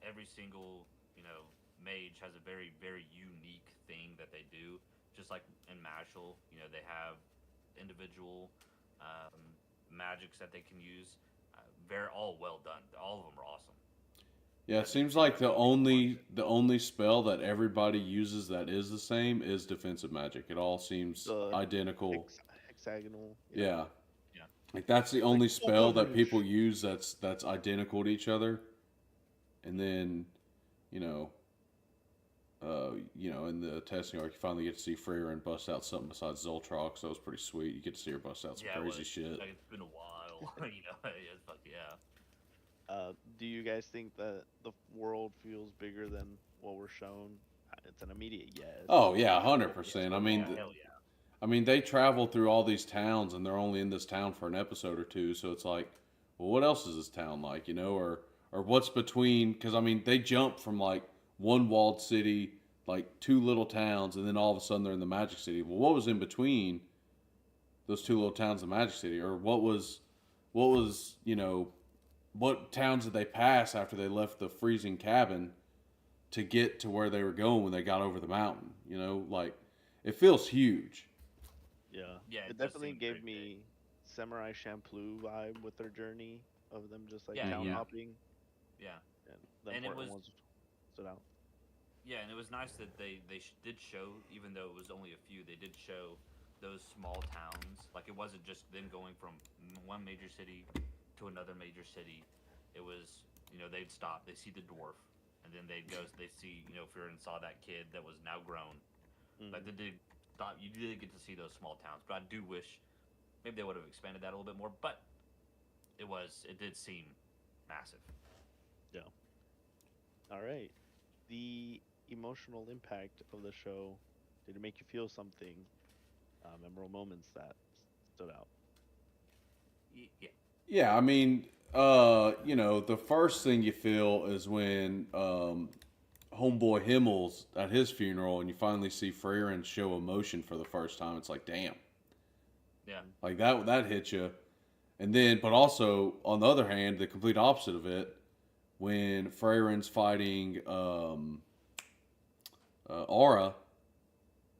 every single mage has a very unique thing that they do. Just like in Mashal, they have individual um, magics that they can use. Very all well done. All of them are awesome. Yeah, it But seems it's like very easy to function. the only spell that everybody uses that is the same is defensive magic. It all seems The identical. hexagonal, yeah, Yeah, Yeah, like that's the like only full spell that people coverage. use that's identical to each other. And then, you know, in the testing arc, you finally get to see Freyr and bust out something besides Zoltrox. So it was pretty sweet. You get to see her bust out some yeah. It crazy was shit. like it's been a while. It's fuck yeah. Do you guys think that the world feels bigger than what we're shown? It's an immediate yes. Oh yeah, For sure. 100%. Oh yeah, hell yeah. I mean, they travel through all these towns, and they're only in this town for an episode or two. So it's like, well, what else is this town like? Or what's between? Because I mean, they jump from like one walled city, like two little towns, and then all of a sudden they're in the Magic City. Well, what was in between those two little towns in Magic City, or what was what towns did they pass after they left the freezing cabin to get to where they were going when they got over the mountain? Like it feels huge. Yeah, Yeah, it it does definitely seem very gave big. me Samurai Champloo vibe with their journey of them just like Yeah, town Hmm. yeah, hopping, yeah. and the And it important was ones stood out. Yeah, and it was nice that did show, even though it was only a few, they did show those small towns. Like it wasn't just them going from one major city to another major city. It was they'd stop, they see the dwarf, and then they'd go, they see Frieren saw that kid that was now grown. Like Hmm. they did stop. You did get to see those small towns, but I do wish maybe they would have expanded that a little bit more. But it did seem massive. Yeah. All right. The emotional impact of the show. Did it make you feel something? Memorable moments that stood out. Yeah, Yeah, I mean, the first thing you feel is when homeboy Himmel's at his funeral, and you finally see Freyren show emotion for the first time. It's like, damn, yeah, like that hit you. And then, but also on the other hand, the complete opposite of it, when Freyren's fighting Aura,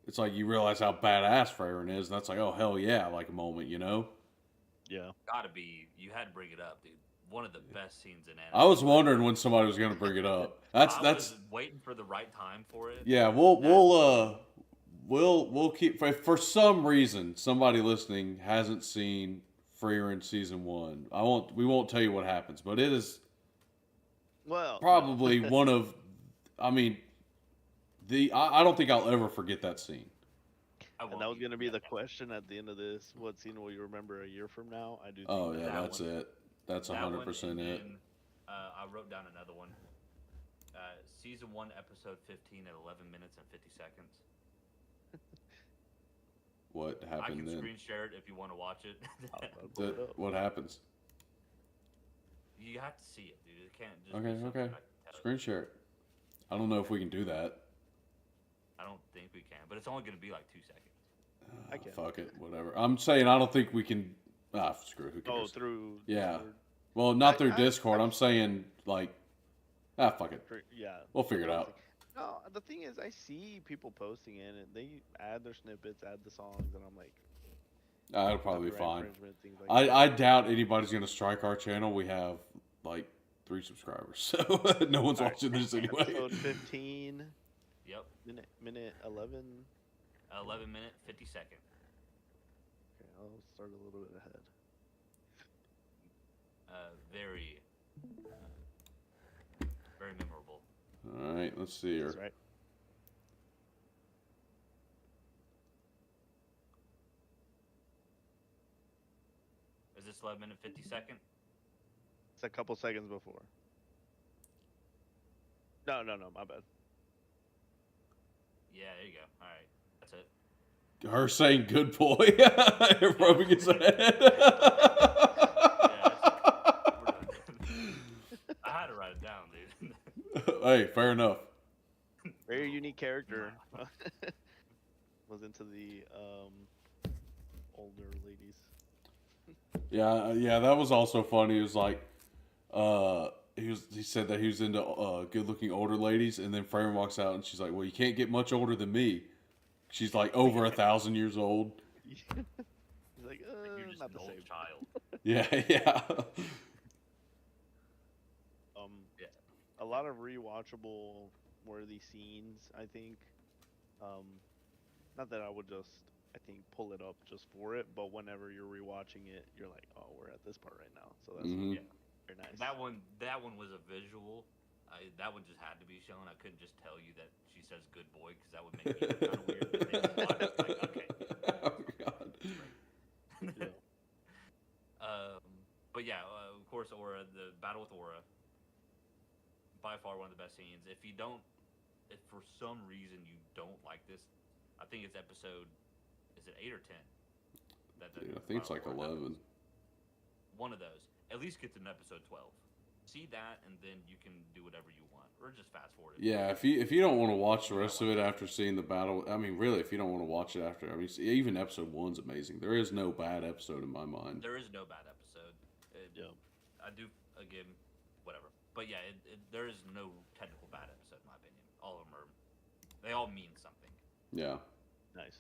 it's like you realize how badass Freyren is, and that's like, oh hell yeah, like a moment. Yeah. gotta be. You had to bring it up, dude. One of the best scenes in I anime, was in my wondering opinion. when somebody was going to bring it up. That's I that's was waiting for the right time for it. Yeah, That we'll keep if for some reason somebody listening hasn't seen Freer in season 1. We won't tell you what happens, but it is Well, no. probably one of I mean I don't think I'll ever forget that scene. I And won't that was either. gonna be Yeah, the question at the end of this. What scene will you remember a year from now? I do think Oh yeah, that that that's one, one. it. That's that one, and 100% it. then I wrote down another one. Season 1, episode 15 at 11 minutes and 50 seconds. What I happened can then? screen share it if you want to watch it. I'll pull it up. What happens? You have to see it, dude. It can't just Okay, be something okay. I can tell you. Screen share it. I don't know if we can do that. I don't think we can, but it's only gonna be like 2 seconds. I can. Fuck it, whatever. I'm saying I don't think we can. Screw it, who Oh, cares? through Yeah. Discord. Well, not through I Discord. I'm saying like, fuck it. yeah. We'll figure it I out. think. No, the thing is, I see people posting it, and they add their snippets, add the songs, and I'm like, It'll probably be copyright fine. infringement, things like that. I doubt anybody's gonna strike our channel. We have like 3 subscribers, so no one's All right. watching this anyway. Episode 15, Yep. minute 11. 11 minute 50 second. Okay, I'll start a little bit ahead. Very, very memorable. All right, let's see here. That's right. Is this 11 minute 50 second? It's a couple seconds before. No, my bad. Yeah, there you go. All right, that's it. Her saying "good boy," rubbing his head. I had to write it down, dude. Hey, fair enough. Very unique character. Was into the older ladies. Yeah, that was also funny. He was like, he said that he was into good-looking older ladies, and then Frieren walks out and she's like, "Well, you can't get much older than me." She's like over 1,000 years old. He's like, You're just not an the old same. child. Yeah. Yeah. A lot of rewatchable worthy scenes, I think. Not that I would just, I think, pull it up just for it, but whenever you're rewatching it, you're like, oh, we're at this part right now. So that's Mhm. very nice. That one was a visual. That one just had to be shown. I couldn't just tell you that she says "good boy" because that would make me kind of weird. But they just watch it, like, okay. Oh God. Yeah. But yeah, of course, Aura, the battle with Aura, by far one of the best scenes. If for some reason you don't like this, I think it's episode, is it 8 or 10? Dude, I think it's like 11. One of those. At least get to episode 12. See that, and then you can do whatever you want, or just fast forward it. Yeah, if you don't want to watch the rest of it after seeing the battle, I mean, really, if you don't want to watch it after, I mean, even episode 1's amazing. There is no bad episode in my mind. There is no bad episode. Yeah. I do, again, whatever. But yeah, there is no technical bad episode in my opinion. All of them they all mean something. Yeah. Nice.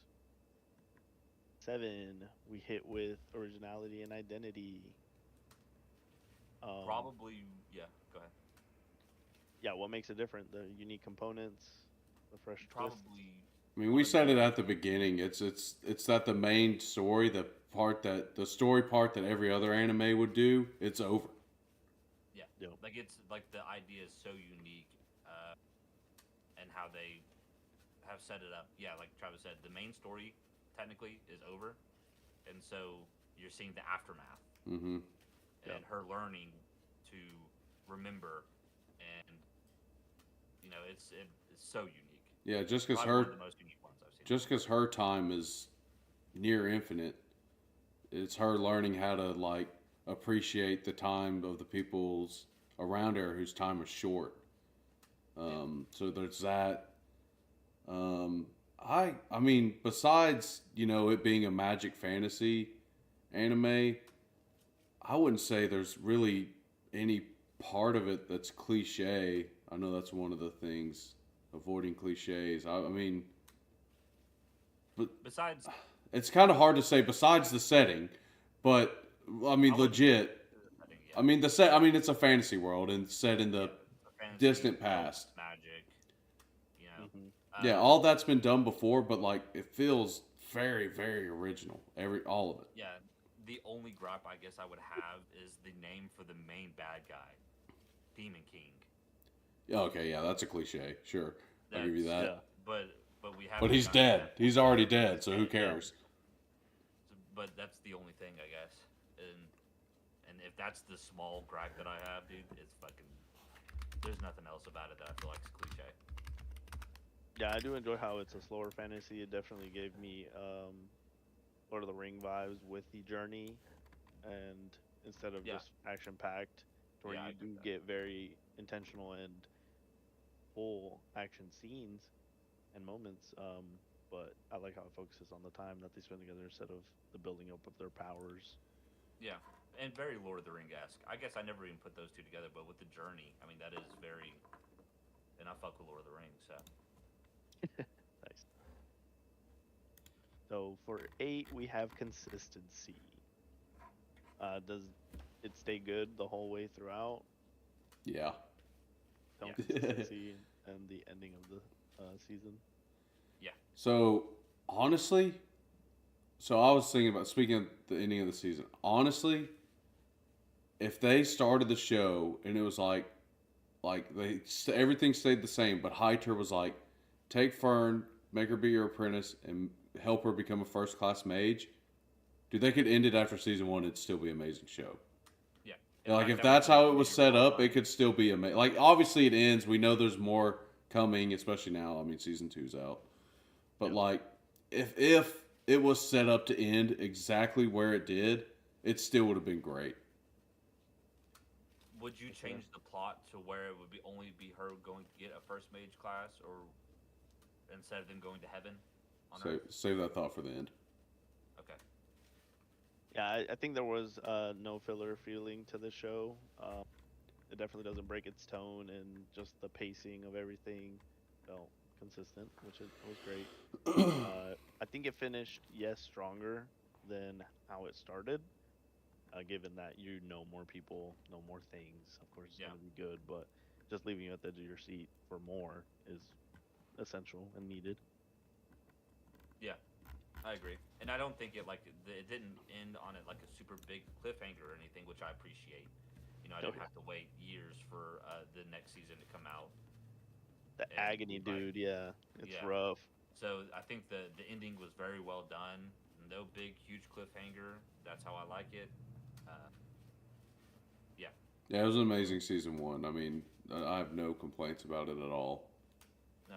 7, we hit with originality and identity. Probably, yeah. Go ahead. Yeah, what makes it different? The unique components, the fresh twist. Probably. I mean, we said it at the beginning. It's that the main story, the story part that every other anime would do, it's over. Yeah. Yeah. Like it's like the idea is so unique, and how they have set it up. Yeah, like Travis said, the main story technically is over, and so you're seeing the aftermath. Mm-hmm. And her learning to remember, and it's so unique. Yeah, just because Probably one of the most unique ones I've seen. just because her time is near infinite, it's her learning how to like appreciate the time of the people's around her whose time is short. So there's that. I mean, besides it being a magic fantasy anime, I wouldn't say there's really any part of it that's cliche. I know that's one of the things, avoiding cliches. I mean, but Besides, it's kind of hard to say besides the setting, but I mean, legit. I mean, I mean, it's a fantasy world and set in the distant past. Magic, Mhm. Yeah, all that's been done before, but like it feels very, very original. All of it. Yeah, the only gripe I guess I would have is the name for the main bad guy, Demon King. Okay, yeah, that's a cliche. Sure, I'll give you that. Yeah. But we have. But he's dead. He's already dead, so who cares? But that's the only thing, I guess. And if that's the small gripe that I have, dude, it's fucking. There's nothing else about it that I feel like is cliche. Yeah, I do enjoy how it's a slower fantasy. It definitely gave me Lord of the Ring vibes with the journey, and instead of just action packed, where Yeah, I you get do that. get very intentional and full action scenes, and moments. But I like how it focuses on the time that they spend together instead of the building up of their powers. Yeah, and very Lord of the Ring esque. I guess I never even put those two together, but with the journey, I mean that is very. And I fuck with Lord of the Rings, so Nice. So for 8, we have consistency. Does it stay good the whole way throughout? Yeah. Tone yeah, consistency and the ending of the season. yeah, So honestly, so I was thinking about speaking of the ending of the season. Honestly, if they started the show and it was like everything stayed the same, but Highter was like, take Fern, make her be your apprentice, and help her become a first class mage. Dude, they could end it after season one. It'd still be an amazing show. yeah. In Like fact, if that would that's make how it it was even set more up, fun. it could still be amazing. Like obviously it ends. We know there's more coming, especially now. I mean, season two's out. But Yep. like, if it was set up to end exactly where it did, it still would have been great. Would you For sure. change the plot to where it would be only be her going to get a first mage class, or instead of them going to heaven on So Earth? save that thought for the end. Okay. Yeah, I think there was no filler feeling to the show. It definitely doesn't break its tone, and just the pacing of everything felt consistent, which was great. I think it finished, yes, stronger than how it started. Given that you know more people, know more things, of course it's Yeah. going to be good. But just leaving you at the edge of your seat for more is essential and needed. Yeah. I agree, and I don't think it didn't end on it like a super big cliffhanger or anything, which I appreciate. You know, I Oh didn't yeah, have to wait years for the next season to come out, the and agony, like, dude. Yeah, it's yeah. rough. So I think the ending was very well done. No big, huge cliffhanger. That's how I like it. Uh, yeah, Yeah, it was an amazing season one. I mean, I have no complaints about it at all. no,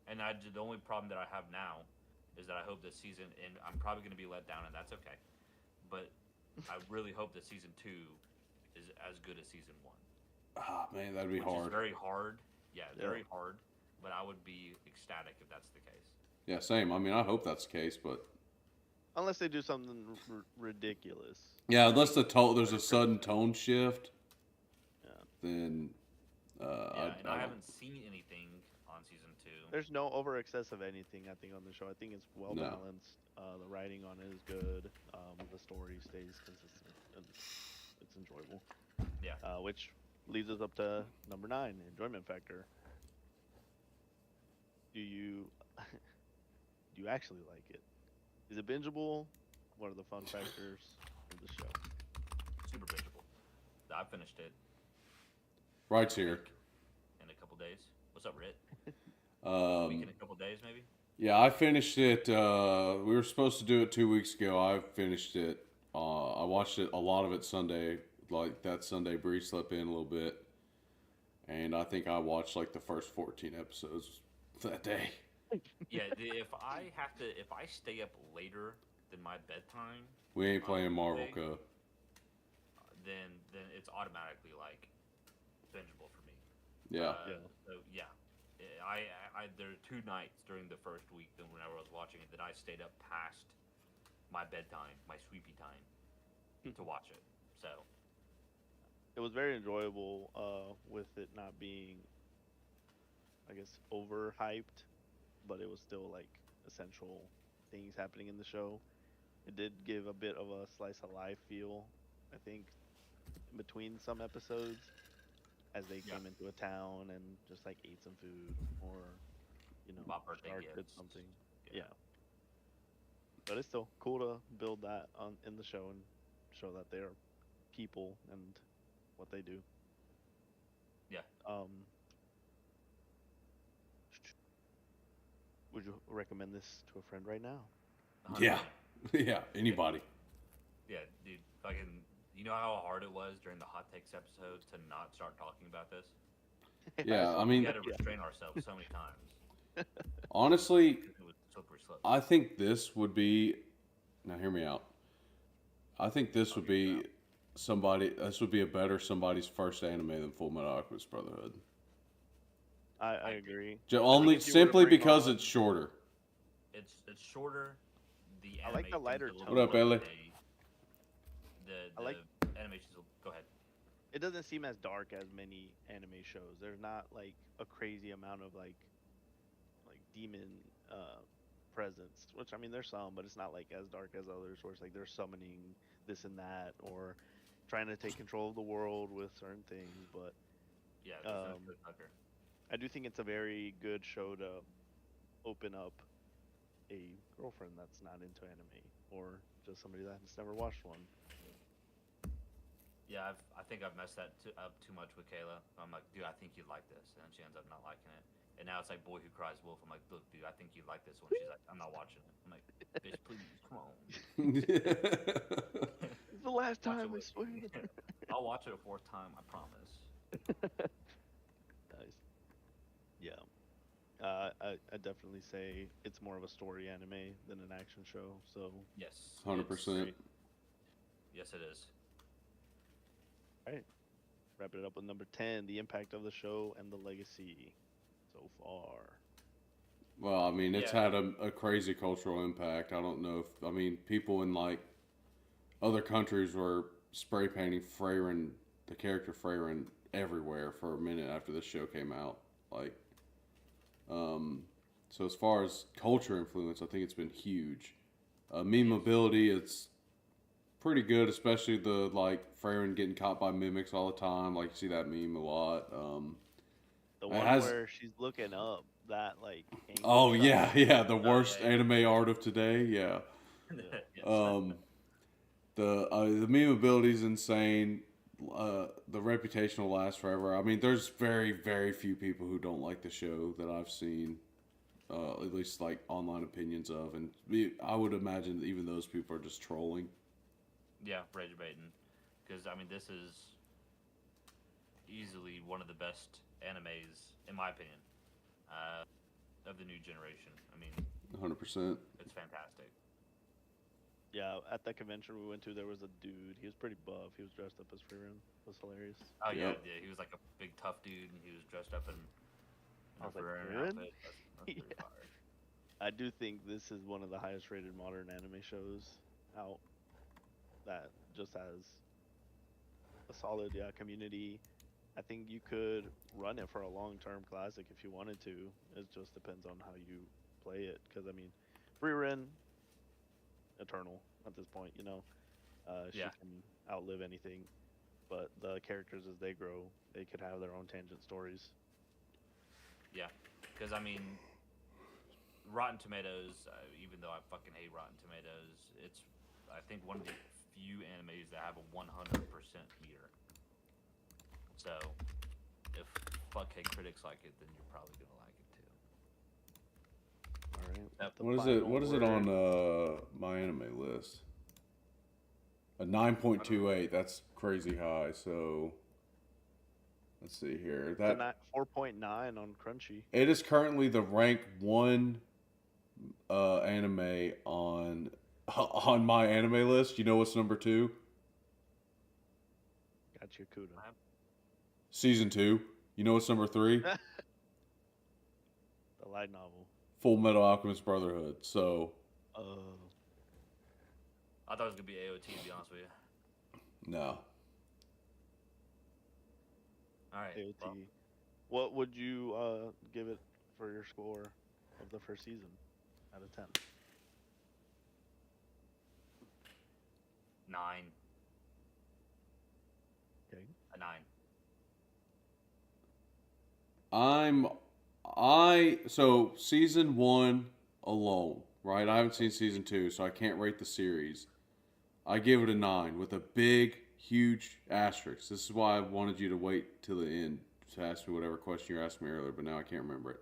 and the only problem that I have now is that I hope this season, and I'm probably going to be let down, and that's okay. But I really hope that season two is as good as season one, Ah, man, that'd be which is hard. very hard. Yeah, Yeah. very hard. But I would be ecstatic if that's the case. Yeah, same. I mean, I hope that's the case, but Unless they do something ridiculous, yeah, like unless there's a like sudden crazy. tone shift, Yeah. then Yeah, and I I don't. haven't seen anything on season two. There's no over excess of anything. I think on the show. I think it's well No. balanced. The writing on it is good. The story stays consistent and it's enjoyable. Yeah, Which leads us up to number 9, enjoyment factor. Do you do you actually like it? Is it bingeable? What are the fun factors of the show? super bingeable. I finished it in Right's a here. week, in a couple days. What's up, Rit? A week Um, and a couple days, maybe. yeah, I finished it. We were supposed to do it 2 weeks ago. I finished it. I watched it a lot of it Sunday. Like that Sunday, Bree slept in a little bit, and I think I watched like the first 14 episodes that day. Yeah, if I stay up later than my bedtime We ain't on a playing Marvel weekday, Cup. then it's automatically like bingeable for me. Yeah. Yeah. So yeah, there are two nights during the first week that whenever I was watching it that I stayed up past my bedtime, my sleepy time, to watch it. So It was very enjoyable with it not being, I guess, overhyped, but it was still like essential things happening in the show. It did give a bit of a slice of life feel, I think, in between some episodes as they yeah, came into a town and just like ate some food or, bought birthday Stark did gifts. something. Yeah, Yeah. But it's still cool to build that on in the show and show that they are people and what they do. yeah, Um, would you recommend this to a friend right now? Yeah. 100%. Yeah. Anybody. Yeah, dude, fucking. You know how hard it was during the hot takes episode to not start talking about this? Yeah. I We mean, had to restrain ourselves so many times honestly, because it was slippery slope. I think this would be. Now, hear me out. I think this I'll would hear you be out. This would be a better somebody's first anime than Full Metal Alchemist Brotherhood. I I do. agree. I think Only if you were to simply bring because on, it's shorter. It's shorter. The I like the animation's lighter a little What bit up, up tone. to Ellie? date. The I like animation's. Go ahead. it doesn't seem as dark as many anime shows. There's not like a crazy amount of like demon presence, which I mean there's some, but it's not like as dark as others where it's like they're summoning this and that or trying to take control of the world with certain things. But Yeah, there's no um, Chris Tucker. I do think it's a very good show to open up a girlfriend that's not into anime or just somebody that's never watched one. Yeah, I think I've messed that up too much with Kayla. I'm like, dude, I think you'd like this, and then she ends up not liking it. And now it's like Boy Who Cries Wolf. I'm like, look, dude, I think you'd like this one. She's like, I'm not watching it. I'm like, bitch, please, come on. It's the last Watch it time, I with swear. me. I'll watch it a fourth time, I promise. Nice. Yeah. I definitely say it's more of a story anime than an action show. So, Yes. 100%. great. Yes, it is. All right. Wrap it up with number 10, the impact of the show and the legacy so far. Well, I mean, it's Yeah. had a crazy cultural impact. I don't know if, I mean, people in like other countries were spray painting Frieren, the character Frieren, everywhere for a minute after the show came out. Like, so as far as culture influence, I think it's been huge. Meme ability, it's pretty good, especially the like Frieren getting caught by mimics all the time. Like you see that meme a lot. The It one has. where she's looking up, that like angle Oh yeah, shot. yeah, the Oh worst yeah, anime art of today. Yeah. Yeah. yes. The meme ability is insane. The reputation will last forever. I mean, there's very few people who don't like the show that I've seen. At least like online opinions of, and I would imagine that even those people are just trolling. Yeah, rage baiting. Because I mean, this is easily one of the best animes, in my opinion, uh, of the new generation. I mean, 100%. it's fantastic. Yeah, at that convention we went to, there was a dude. He was pretty buff. He was dressed up as Frieren. It was hilarious. Oh yeah, Yep. yeah. He was like a big tough dude, and he was dressed up in I a was like, Frieren Frieren? outfit. That's pretty Yeah. fire. I do think this is one of the highest rated modern anime shows out that just has a solid community. I think you could run it for a long term classic if you wanted to. It just depends on how you play it. Because, I mean, Frieren, eternal at this point, you know. She Yeah, can outlive anything. But the characters, as they grow, they could have their own tangent stories. yeah. Because I mean, Rotten Tomatoes. Even though I fucking hate Rotten Tomatoes, it's I think one of the few animes that have a 100% meter. So, if fuckhead critics like it, then you're probably gonna like it too. All right. Yep. The What is it? final What is it word. on my anime list? A 9.28. That's crazy high. So let's see here. It's That 4.9 on Crunchy. it is currently the rank one anime on on my anime list. You know what's number two? Got you, Kuda. Season two. You know what's number three? The light novel. Full Metal Alchemist Brotherhood. So Uh, I thought it was gonna be AOT, to be honest with you. no. All right. AOT. Well, What would you give it for your score of the first season out of 10? 9. Okay. A 9. So season one alone, right? I haven't seen season two, so I can't rate the series. I give it a 9 with a big, huge asterisk. This is why I wanted you to wait till the end to ask me whatever question you asked me earlier, but now I can't remember it.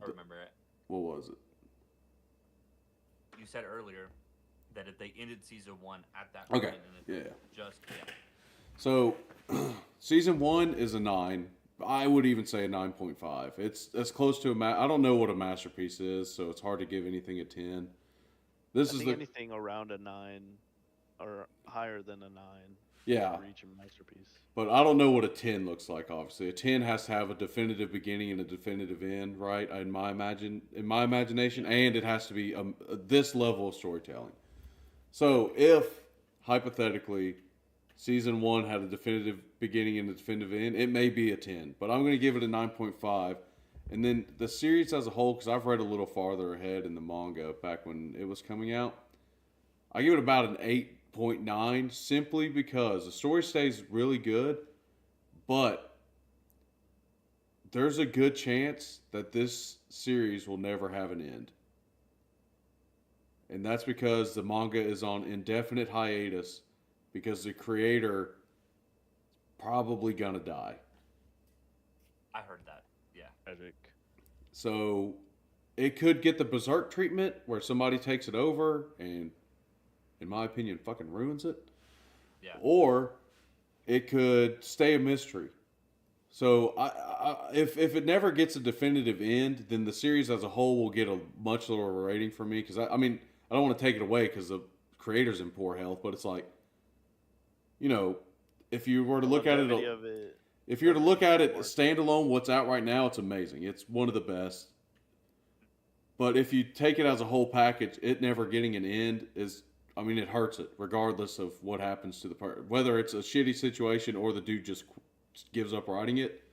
I remember it. What was it? You said earlier that if they ended season 1 at that Okay, point, and it yeah. just So season one is a 9. I would even say a 9.5. It's as close to I don't know what a masterpiece is, so it's hard to give anything a 10. This I is think the anything around a 9 or higher than a 9 Yeah, overreaching masterpiece. but I don't know what a 10 looks like. Obviously, a 10 has to have a definitive beginning and a definitive end, right? In my imagination, Yeah. and it has to be this level of storytelling. So, if hypothetically season one had a definitive beginning and a definitive end, it may be a 10, but I'm going to give it a 9.5. And then the series as a whole, because I've read a little farther ahead in the manga back when it was coming out, I give it about an 8.9 simply because the story stays really good, but there's a good chance that this series will never have an end. And that's because the manga is on indefinite hiatus because the creator probably gonna die. I heard that. Yeah. Tragic. So it could get the berserk treatment where somebody takes it over and, in my opinion, fucking ruins it. Yeah. Or it could stay a mystery. So if it never gets a definitive end, then the series as a whole will get a much lower rating for me. Because I mean, I don't want to take it away because the creator's in poor health, but it's like, you know, if you were to The look at longevity it, of it. if you were to look at it Or- standalone, what's out right now, it's amazing. It's one of the best. But if you take it as a whole package, it never getting an end is, I mean, it hurts it regardless of what happens to the part. Whether it's a shitty situation or the dude just gives up writing it.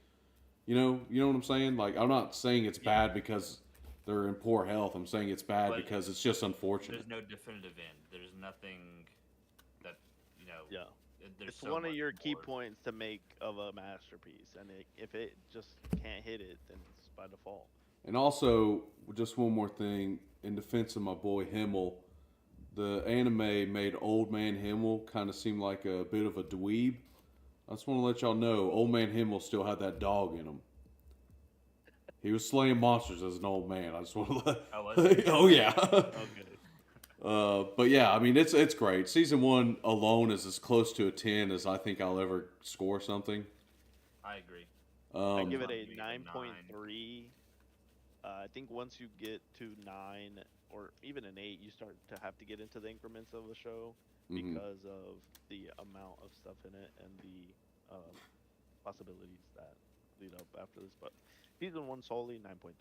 You know what I'm saying? Like, I'm not saying it's bad because they're in poor health. I'm saying it's bad But because it's just unfortunate. There's no definitive end. There's nothing that Yeah. There's It's so one of much your key more. points to make of a masterpiece, and if it just can't hit it, then it's by default. And also, just one more thing in defense of my boy Himmel, the anime made Old Man Himmel kind of seem like a bit of a dweeb. I just want to let y'all know, Old Man Himmel still had that dog in him. He was slaying monsters as an old man. I just want to let. Oh, was he? Oh yeah. Okay. But yeah, I mean it's great. Season one alone is as close to a 10 as I think I'll ever score something. I agree. I Um, give it I'll a give it a 9.3. I think once you get to 9 or even an 8, you start to have to get into the increments of the show mhm. because of the amount of stuff in it and the possibilities that lead up after this. But season 1 solely 9.3.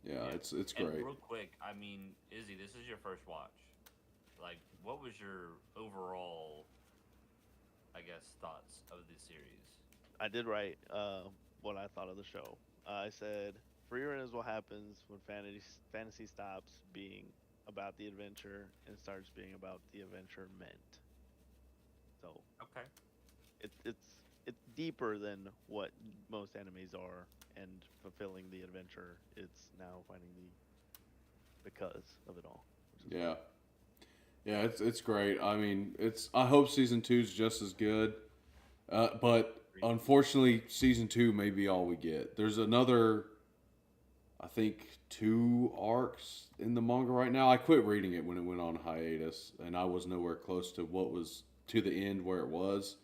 Yeah, Yeah. it's And great. real quick, I mean, Izzy, this is your first watch. Like, what was your overall, I guess, thoughts of the series? I did write what I thought of the show. I said, Frieren is what happens when fantasy stops being about the adventure and starts being about the adventure meant. So Okay. it's deeper than what most animes are, and fulfilling the adventure. It's now finding the because of it all. Which is Yeah, yeah, it's great. I mean, it's. I hope season two is just as good, but unfortunately, season two may be all we get. There's another, I think, two arcs in the manga right now. I quit reading it when it went on hiatus, and I was nowhere close to what was to the end where it was.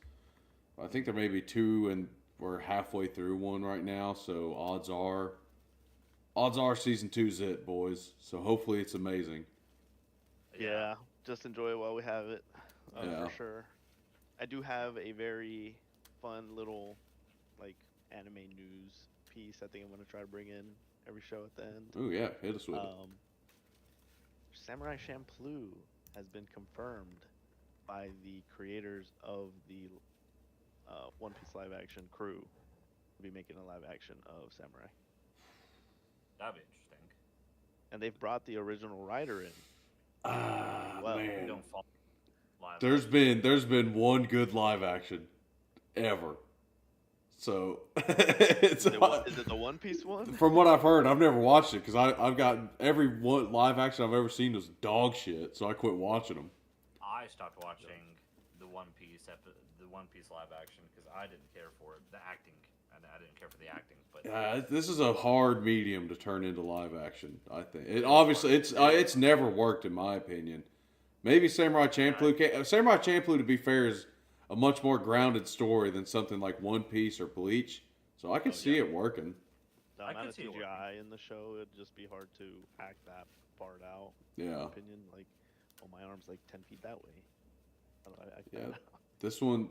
I think there may be two, and we're halfway through one right now. So odds are season two's it, boys. So hopefully it's amazing. yeah, just enjoy it while we have it, Yeah. for sure. I do have a very fun little like anime news piece. I think I'm gonna try to bring in every show at the end. Oh yeah, hit us with it. Samurai Champloo has been confirmed by the creators of the One Piece live action crew to be making a live action of Samurai, That'd be interesting. and they've brought the original writer in. Ah well, We man, don't fall live. there's been one good live action ever. So it's Is it the One Piece one? from what I've heard. I've never watched it because I've got every one live action I've ever seen was dog shit. So I quit watching them. I stopped watching the One Piece live action because I didn't care for it. The acting, and I didn't care for the acting. But This is a hard medium to turn into live action. I think it obviously it's never worked in my opinion. Maybe Samurai Champloo. Samurai Champloo, to be fair, is a much more grounded story than something like One Piece or Bleach. So I can see yeah. it working. The I amount could of see it CGI in the show, it'd just be hard to act that part out. In my Yeah, opinion, like, oh, my arm's like 10 feet that way. I yeah. This one,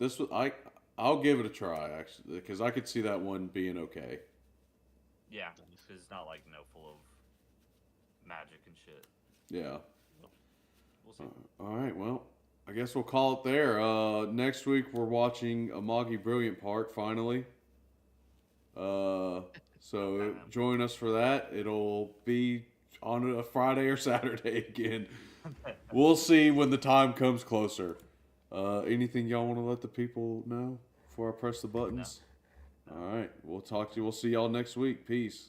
I'll give it a try actually because I could see that one being okay. Yeah, Nice. because it's not like full of magic and shit. Yeah. We'll see. All right. Well, I guess we'll call it there. Next week we're watching Amagi Brilliant Park finally. So join us for that. It'll be on a Friday or Saturday again. We'll see when the time comes closer. Anything y'all want to let the people know before I press the buttons? No. All right. We'll talk to you. We'll see y'all next week. Peace.